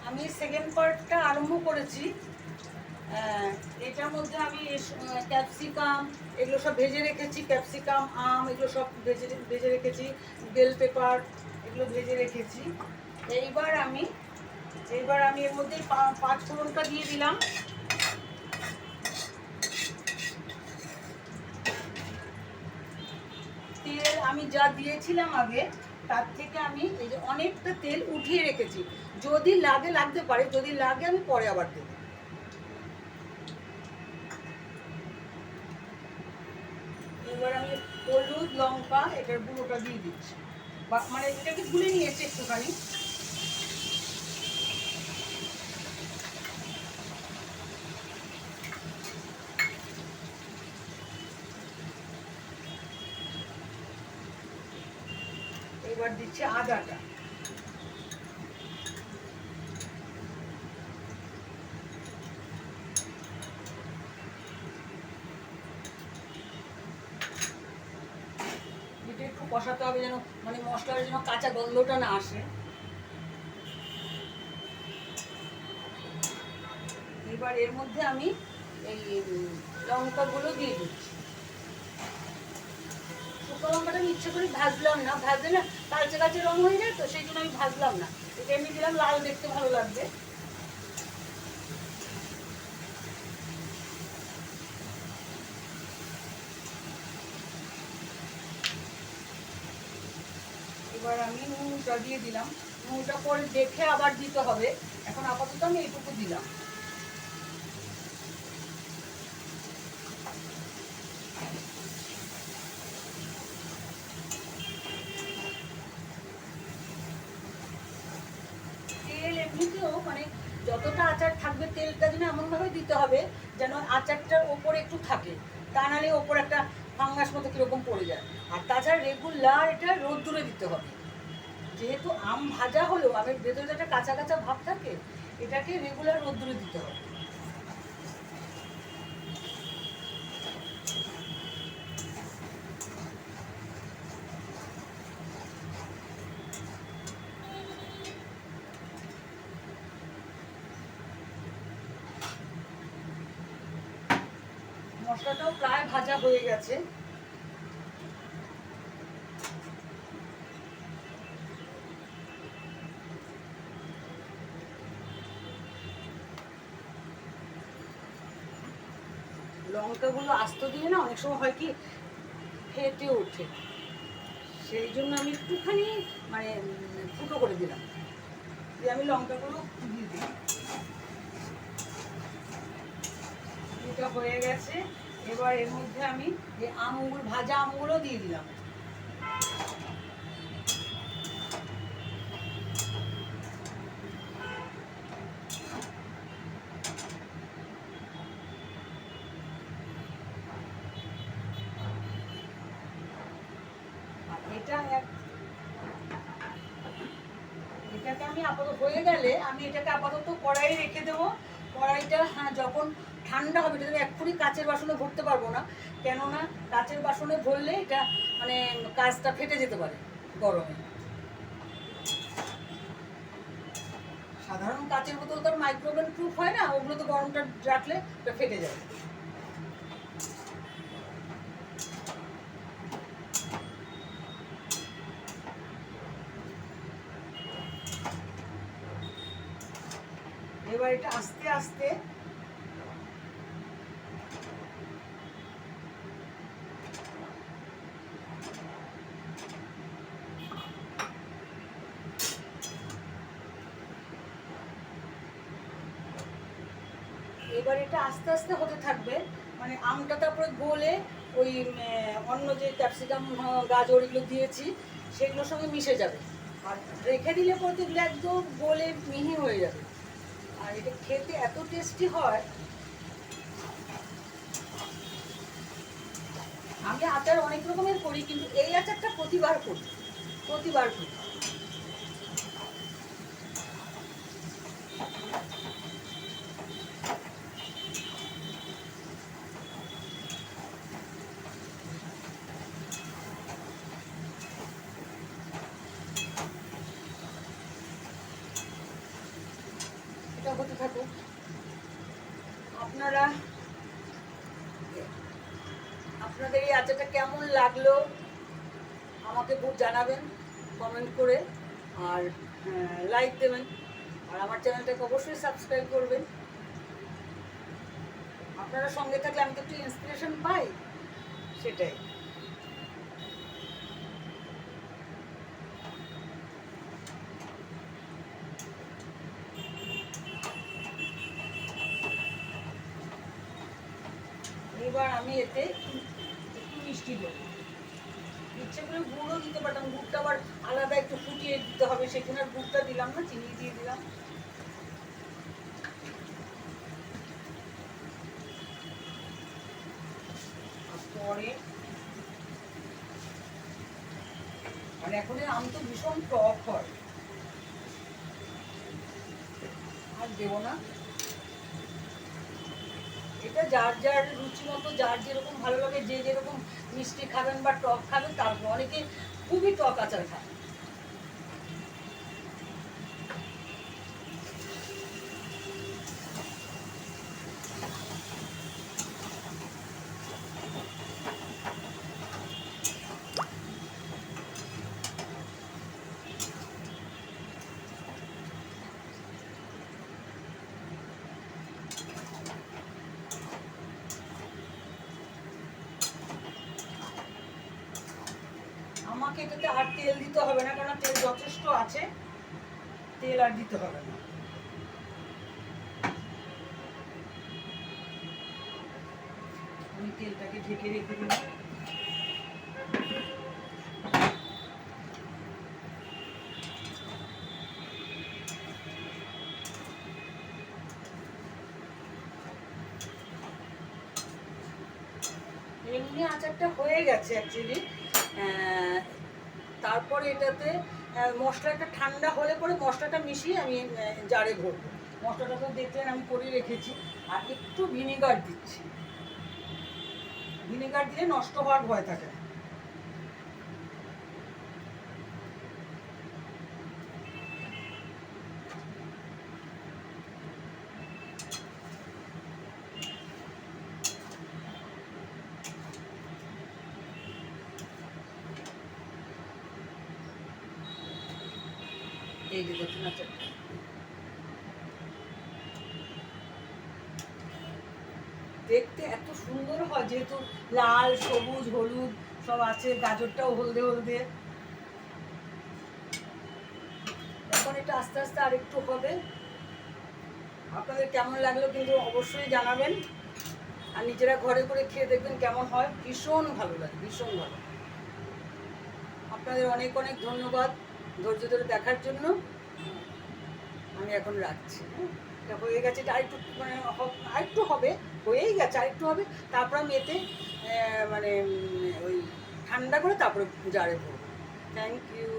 আমি সেকেন্ড পার্টটা আরম্ভ করেছি। এটার মধ্যে আমি ক্যাপসিকাম এগুলো সব ভেজে রেখেছি, ক্যাপসিকাম, আম এগুলো সব ভেজে রেখেছি, বেল পেপার এগুলো ভেজে রেখেছি। এইবার আমি এর মধ্যে পাঁচ ফোড়নটা দিয়ে দিলাম। তেল আমি যা দিয়েছিলাম আগে তার থেকে আমি এই যে অনেকটা তেল উঠিয়ে রেখেছি, যদি লাগতে পারে, যদি লাগে আমি পরে আবার দেবো। এবার আমি হলুদ লঙ্কা এটার গুঁড়োটা দিয়ে দিচ্ছি, মানে এটাকে গুলে নিয়েছি একটুখানি। এবার দিচ্ছি আদাটা, এটা একটু কষাতে হবে যেন মানে মশলার যেন কাঁচা গন্ধটা না আসে। এবার এর মধ্যে আমি এই লঙ্কাগুলো দিয়ে দিচ্ছি। শুকনো লঙ্কাটা আমি ইচ্ছে করে ভাজলাম না, ভাজলে না কালচে কালচে রং হয়ে যায়, তো সেই জন্য আমি ভাজলাম না, এটা এমনি দিলাম, লাল দেখতে ভালো লাগবে। এবার আমি নুনটা দিয়ে দিলাম, নুনটা পরে দেখে আবার দিতে হবে, এখন আপাতত আমি এইটুকু দিলাম। তেল এমনিতেও মানে যতটা আচার থাকবে তেলটা যেন এমনভাবে দিতে হবে যেন আচারটার ওপরে একটু থাকে, তা নাহলে ওপর একটা ফাঙ্গাস মতো কীরকম পড়ে যায়। আর তাছাড়া রেগুলার এটা রোদ্দুরে দিতে হবে, যেহেতু আম ভাজা হলেও আমের ভেতরে একটা কাঁচা কাঁচা ভাব থাকে, এটাকে রেগুলার রোদ্দুরে দিতে হবে। মশলাটাও প্রায় ভাজা হয়ে গেছে। লঙ্কাগুলো আস্ত দিলে না অনেক সময় হয় কি ফেটে ওঠে, সেই জন্য আমি একটুখানি মানে ফুটো করে দিলাম, দিয়ে আমি লঙ্কাগুলো দিয়ে দিই। এটা হয়ে গেছে। এবার এর মধ্যে আমি এই ভাজা আমগুলো দিয়ে দিলাম। এটাকে আমি আপাতত হয়ে গেলে আমি এটাকে আপাতত কড়াই রেখে দেবো। কড়াইটা যখন ঠান্ডা হবে, এটা এক্ষুনি কাচের বাসনে ভরতে পারবো না, কেননা কাচের বাসনে ভরলে এটা মানে কাঁচটা ফেটে যেতে পারে গরমে। সাধারণ কাচের বোতল তো মাইক্রোওয়েভ প্রুফ হয় না, ওগুলো তো গরমটা রাখলে এটা ফেটে যায়। এবার এটা আস্তে আস্তে আস্তে আস্তে হতে থাকবে, মানে আমটা তারপরে গলে ওই অন্য যে ক্যাপসিকাম গাজর এগুলো দিয়েছি সেগুলোর সঙ্গে মিশে যাবে, আর রেখে দিলে পরে এগুলো একদম গলে মিহি হয়ে যাবে, আর এটা খেতে এত টেস্টি হয়। আমি আচার অনেক রকমের করি, কিন্তু এই আচারটা প্রতিবার করি। হতে থাকুক। আপনাদের এই আচারটা কেমন লাগলো আমাকে খুব জানাবেন কমেন্ট করে, আর লাইক দেবেন, আর আমার চ্যানেলটাকে অবশ্যই সাবস্ক্রাইব করবেন। আপনারা সঙ্গে থাকলে আমি তো একটু ইন্সপিরেশন পাই, সেটাই। এবার আমি এতে একটু মিষ্টি দেবো। ইচ্ছে করে গুড়ও দিতে পারতাম, গুড়টা আবার আলাদা একটু ফুটিয়ে দিতে হবে, সেখানে আর গুড়টা দিলাম না, চিনি দিয়ে দিলাম। পরে মানে এখন আম তো ভীষণ টক হয়, আর দেবো না। এটা যার যার রুচি মতো, যার যেরকম ভালো লাগে, যে যেরকম মিষ্টি খাবেন বা টক খাবেন, তারপর অনেকে খুবই টক আচার খায়। আমাকে এটাতে আর তেল দিতে হবে না, কারণ তেল যথেষ্ট আছে, তেল আর দিতে হবে না। আমি তেলটাকে ঢেকে রেখে দিলাম। এমনি আচারটা হয়ে গেছে অ্যাকচুয়ালি। তারপরে এটাতে মশলাটা ঠান্ডা হলে পরে মশলাটা মিশিয়ে আমি জারে ভরবো। মশলাটা তো দেখলেন আমি করে রেখেছি, আর একটু ভিনেগার দিচ্ছি। ভিনেগার দিলে নষ্ট হওয়ার ভয় থাকে না। এই যে দেখুন আচারটা দেখতে এত সুন্দর হয়, যেহেতু লাল সবুজ হলুদ সব আছে, গাজরটাও হলদে হলদে। এখন এটা আস্তে আস্তে আরেকটু হবে। আপনাদের কেমন লাগলো কিন্তু অবশ্যই জানাবেন, আর নিজেরা ঘরে করে খেয়ে দেখবেন কেমন হয়, ভীষণ ভালো লাগে, ভীষণ ভালো। আপনাদের অনেক অনেক ধন্যবাদ ধৈর্য ধরে দেখার জন্য। আমি এখন রাখছি। এটা হয়ে গেছে, এটা আরেকটু মানে আরেকটু হবে, হয়েই গেছে, আরেকটু হবে। তারপর আমি এতে মানে ওই ঠান্ডা করে তারপরে জারে করবো। Thank you.